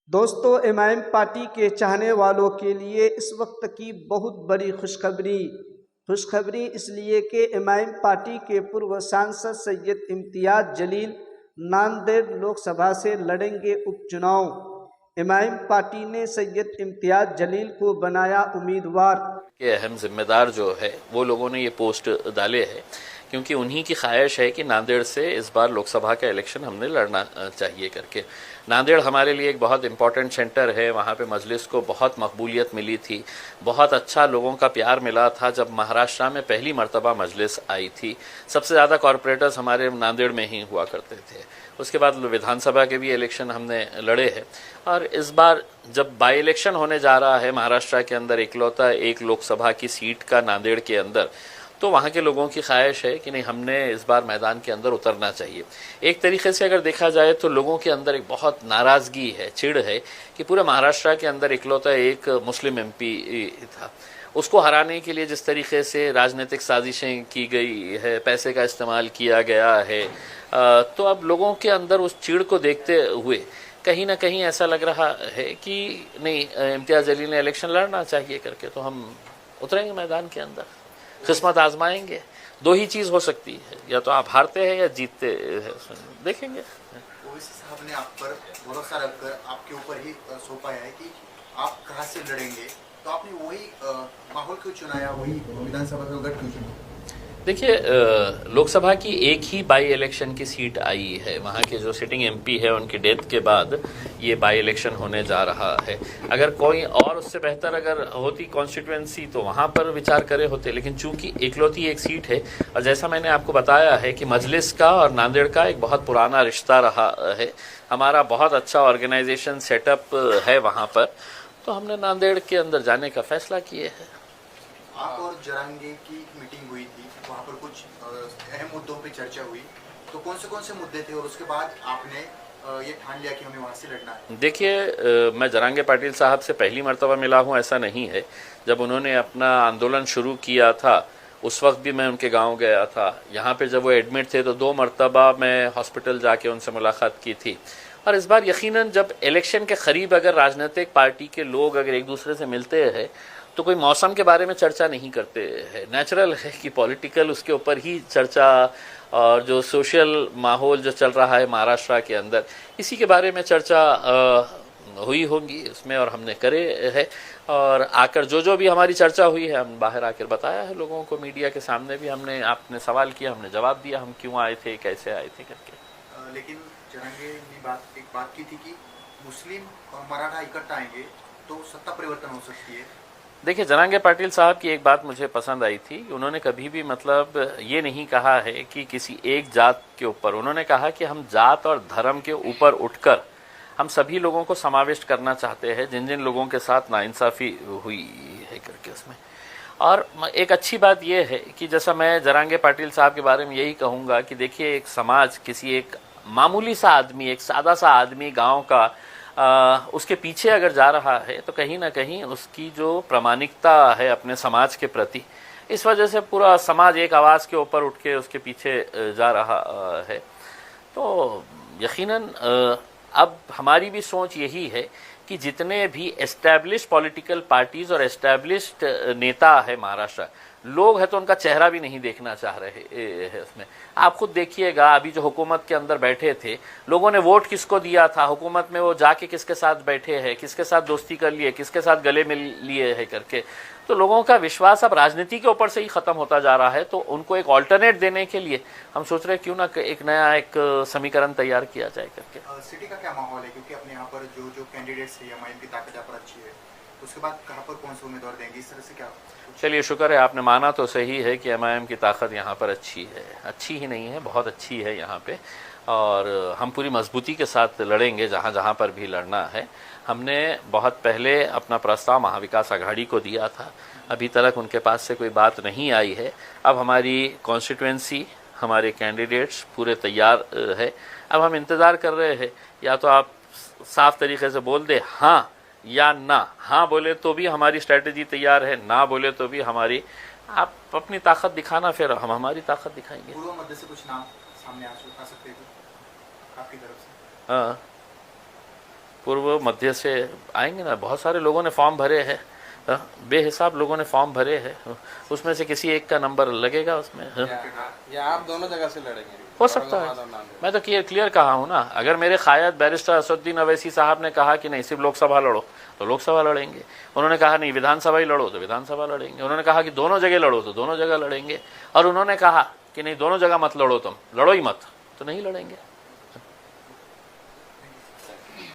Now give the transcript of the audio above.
दोस्तों, MIM party के चाहने वालों के लिए इस वक्त की बहुत बड़ी खुशखबरी इसलिए कि एमआईएम पार्टी के पूर्व सांसद सैयद इम्तियाज जलील नांदेड़ लोकसभा से लड़ेंगे उपचुनाव। एमआईएम पार्टी ने सैयद इम्तियाज जलील को बनाया उम्मीदवार। के अहम जिम्मेदार जो है वो लोगों ने ये पोस्ट डाले हैं क्योंकि उन्हीं की ख्वाहिश है कि नांदेड़ से इस बार लोकसभा का इलेक्शन हमने लड़ना चाहिए करके। नांदेड़ हमारे लिए एक बहुत इम्पॉर्टेंट सेंटर है, वहाँ पे मजलिस को बहुत मकबूलियत मिली थी, बहुत अच्छा लोगों का प्यार मिला था जब महाराष्ट्र में पहली मर्तबा मजलिस आई थी। सबसे ज़्यादा कॉरपोरेटर्स हमारे नांदेड़ में ही हुआ करते थे। उसके बाद विधानसभा के भी इलेक्शन हमने लड़े हैं और इस बार जब बाई इलेक्शन होने जा रहा है महाराष्ट्र के अंदर इकलौता एक लोकसभा की सीट का नांदेड़ के अंदर, तो वहाँ के लोगों की ख्वाहिश है कि नहीं, हमने इस बार मैदान के अंदर उतरना चाहिए। एक तरीके से अगर देखा जाए तो लोगों के अंदर एक बहुत नाराज़गी है, चिढ़ है कि पूरे महाराष्ट्र के अंदर इकलौता एक मुस्लिम एमपी था। उसको हराने के लिए जिस तरीके से राजनीतिक साजिशें की गई है, पैसे का इस्तेमाल किया गया है, तो अब लोगों के अंदर उस चिढ़ को देखते हुए कहीं ना कहीं ऐसा लग रहा है कि नहीं, इम्तियाज़ जलील ने इलेक्शन लड़ना चाहिए करके, तो हम उतरेंगे मैदान के अंदर, किस्मत आजमाएंगे। दो ही चीज़ हो सकती है, या तो आप हारते हैं या जीतते हैं, देखेंगे। ओवैसी साहब ने आप पर भरोसा रखकर आपके ऊपर ही सौंपा है कि आप कहाँ से लड़ेंगे, तो आपने वही माहौल क्यों चुनाया, वही विधानसभा का गढ़ क्यों चुना? देखिए, लोकसभा की एक ही बाई इलेक्शन की सीट आई है। वहाँ के जो सिटिंग एमपी है उनकी डेथ के बाद ये बाई इलेक्शन होने जा रहा है। अगर कोई और उससे बेहतर अगर होती कॉन्स्टिट्यूएंसी तो वहाँ पर विचार करे होते, लेकिन चूंकि इकलौती एक सीट है और जैसा मैंने आपको बताया है कि मजलिस का और नांदेड़ का एक बहुत पुराना रिश्ता रहा है, हमारा बहुत अच्छा ऑर्गेनाइजेशन सेटअप है वहाँ पर, तो हमने नांदेड़ के अंदर जाने का फैसला किए है। आप और जरांगे की मीटिंग हुई थी, वहाँ पर कुछ अहम मुद्दों पे चर्चा हुई, तो कौन से मुद्दे थे और उसके बाद आपने ये ठान लिया कि हमें वहाँ से लड़ना है? देखिए, मैं जरांगे पाटिल साहब से पहली मर्तबा मिला हूँ ऐसा नहीं है। जब उन्होंने अपना आंदोलन शुरू किया था उस वक्त भी मैं उनके गांव गया था। यहाँ पे जब वो एडमिट थे तो 2 मर्तबा मैं हॉस्पिटल जाके उनसे मुलाकात की थी। और इस बार यकीनन जब इलेक्शन के करीब अगर राजनीतिक पार्टी के लोग अगर एक दूसरे से मिलते हैं तो कोई मौसम के बारे में चर्चा नहीं करते हैं। नेचुरल है कि पॉलिटिकल उसके ऊपर ही चर्चा और जो सोशल माहौल जो चल रहा है महाराष्ट्र के अंदर, इसी के बारे में चर्चा हुई होंगी उसमें, और हमने करे है। और आकर जो भी हमारी चर्चा हुई है हम बाहर आकर बताया है लोगों को, मीडिया के सामने भी हमने, आपने सवाल किया हमने जवाब दिया, हम क्यों आए थे, कैसे आए थे करके। लेकिन जरांगे ने एक बात की थी कि मुस्लिम और मराठा इकट्ठा आएंगे तो सत्ता परिवर्तन हो सकती है। देखिए, जरांगे पाटिल साहब की एक बात मुझे पसंद आई थी, उन्होंने कभी भी मतलब ये नहीं कहा है कि किसी एक जात के ऊपर, उन्होंने कहा कि हम जात और धर्म के ऊपर उठकर हम सभी लोगों को समाविष्ट करना चाहते हैं जिन जिन लोगों के साथ नाइंसाफ़ी हुई है करके उसमें। और एक अच्छी बात यह है कि जैसा मैं जरांगे पाटिल साहब के बारे में यही कहूँगा कि देखिए, एक समाज, किसी एक मामूली सा आदमी, एक सादा सा आदमी गाँव का उसके पीछे अगर जा रहा है तो कहीं ना कहीं उसकी जो प्रामाणिकता है अपने समाज के प्रति, इस वजह से पूरा समाज एक आवाज़ के ऊपर उठ के उसके पीछे जा रहा है। तो यकीनन अब हमारी भी सोच यही है कि जितने भी एस्टैब्लिश पॉलिटिकल पार्टीज़ और एस्टैब्लिश्ड नेता है महाराष्ट्र, लोग हैं तो उनका चेहरा भी नहीं देखना चाह रहे हैं उसमें। आप खुद देखिएगा, अभी जो हुकूमत के अंदर बैठे थे, लोगों ने वोट किसको दिया था, हुकूमत में वो जाके किसके साथ बैठे हैं, किसके साथ दोस्ती कर लिए, किसके साथ गले मिल लिए है करके, तो लोगों का विश्वास अब राजनीति के ऊपर से ही ख़त्म होता जा रहा है। तो उनको एक ऑल्टरनेट देने के लिए हम सोच रहे हैं क्यों ना एक नया एक समीकरण तैयार किया जाए करके। सिटी का क्या माहौल है, क्योंकि अपने यहाँ पर जो कैंडिडेट्स है एमआईएम की ताकत यहाँ पर अच्छी है, उसके बाद कहाँ पर कौन से उम्मीदवार देंगे, इस तरह से क्या? चलिए, शुक्र है आपने माना तो सही है कि एमआईएम की ताकत यहाँ पर अच्छी है, अच्छी ही नहीं है बहुत अच्छी है यहाँ पे, और हम पूरी मजबूती के साथ लड़ेंगे जहाँ जहाँ पर भी लड़ना है। हमने बहुत पहले अपना प्रस्ताव महाविकास आघाड़ी को दिया था, अभी तक उनके पास से कोई बात नहीं आई है। अब हमारी कॉन्स्टिट्यूएंसी, हमारे कैंडिडेट्स पूरे तैयार है। अब हम इंतज़ार कर रहे हैं, या तो आप साफ तरीके से बोल दे हाँ या ना। हाँ बोले तो भी हमारी स्ट्रेटजी तैयार है, ना बोले तो भी हमारी, आप अपनी ताकत दिखाना, फिर हम हमारी ताकत दिखाएंगे। पूर्व मध्य से कुछ नाम सामने आ सकते हैं आपकी तरफ से? हाँ, पूर्व मध्य से आएंगे ना, बहुत सारे लोगों ने फॉर्म भरे हैं, बेहिसाब लोगों ने फॉर्म भरे हैं, उसमें से किसी एक का नंबर लगेगा उसमें। या आप दोनों जगह से लड़ेंगे? हो सकता है, मैं तो क्लियर कहा हूँ ना। अगर मेरे कायद बैरिस्टर असदुद्दीन अवैसी साहब ने कहा कि नहीं सिर्फ लोकसभा लड़ो तो लोकसभा लड़ेंगे, उन्होंने कहा नहीं विधानसभा ही लड़ो तो विधानसभा लड़ेंगे, उन्होंने कहा कि दोनों जगह लड़ो तो दोनों जगह लड़ेंगे, और उन्होंने कहा कि नहीं दोनों जगह मत लड़ो, तुम लड़ो ही मत, तो नहीं लड़ेंगे।